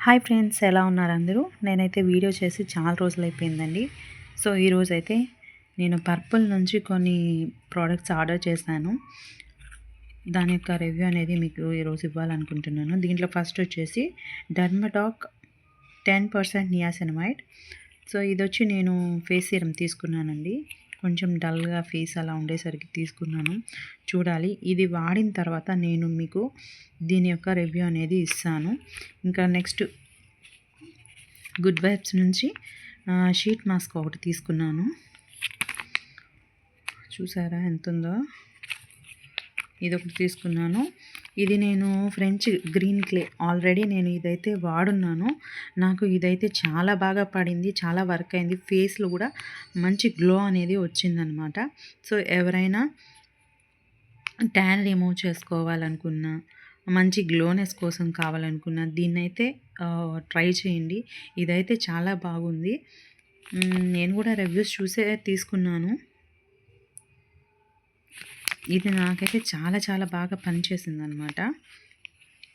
Hi friends, ఎలా ఉన్నారు అందరూ? నేనైతే వీడియో చేసి చాలా రోజులు అయిపోయిందండి. సో ఈరోజైతే నేను పర్పుల్ నుంచి కొన్ని ప్రోడక్ట్స్ ఆర్డర్ చేశాను. దాని యొక్క రివ్యూ అనేది మీకు ఈరోజు ఇవ్వాలనుకుంటున్నాను. దీంట్లో ఫస్ట్ వచ్చేసి డర్మటాక్ 10% నియాసినమైడ్. సో ఇదొచ్చి నేను ఫేస్ సీరం తీసుకున్నానండి. కొంచెం డల్గా ఫేస్ అలా ఉండేసరికి తీసుకున్నాను. చూడాలి, ఇది వాడిన తర్వాత నేను మీకు దీని యొక్క రివ్యూ అనేది ఇస్తాను. ఇంకా నెక్స్ట్ గుడ్ వైబ్స్ నుంచి షీట్ మాస్క్ ఒకటి తీసుకున్నాను. చూసారా ఎంత ఉందో? ఇది ఒకటి తీసుకున్నాను. ఇది నేను ఫ్రెంచ్ గ్రీన్ క్లే ఆల్రెడీ నేను ఇదైతే వాడున్నాను. నాకు ఇదైతే చాలా బాగా పడింది, చాలా వర్క్ అయింది. ఫేస్లో కూడా మంచి గ్లో అనేది వచ్చిందనమాట. సో ఎవరైనా ట్యాన్ రిమూవ్ చేసుకోవాలనుకున్నా, మంచి గ్లోనెస్ కోసం కావాలనుకున్నా దీన్నైతే ట్రై చేయండి. ఇదైతే చాలా బాగుంది. నేను కూడా రివ్యూస్ చూసే తీసుకున్నాను. ఇది నాకైతే చాలా చాలా బాగా పనిచేసింది అనమాట.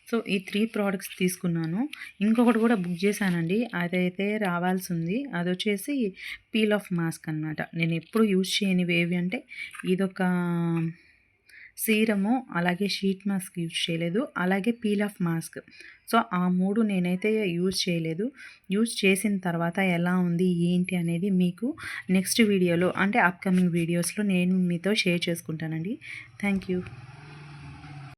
సో ఈ 3 ప్రోడక్ట్స్ తీసుకున్నాను. ఇంకొకటి కూడా బుక్ చేశానండి, అదైతే రావాల్సి ఉంది. అది వచ్చేసి పీల్ ఆఫ్ మాస్క్ అనమాట. నేను ఎప్పుడు యూజ్ చేయనివి ఏవి అంటే ఇదొక సీరము, అలాగే షీట్ మాస్క్ యూజ్ చేయలేదు, అలాగే పీల్ ఆఫ్ మాస్క్. సో ఆ 3 నేనైతే యూజ్ చేయలేదు. యూజ్ చేసిన తర్వాత ఎలా ఉంది ఏంటి అనేది మీకు నెక్స్ట్ వీడియోలో అంటే అప్కమింగ్ వీడియోస్లో నేను మీతో షేర్ చేసుకుంటానండి. Thank you.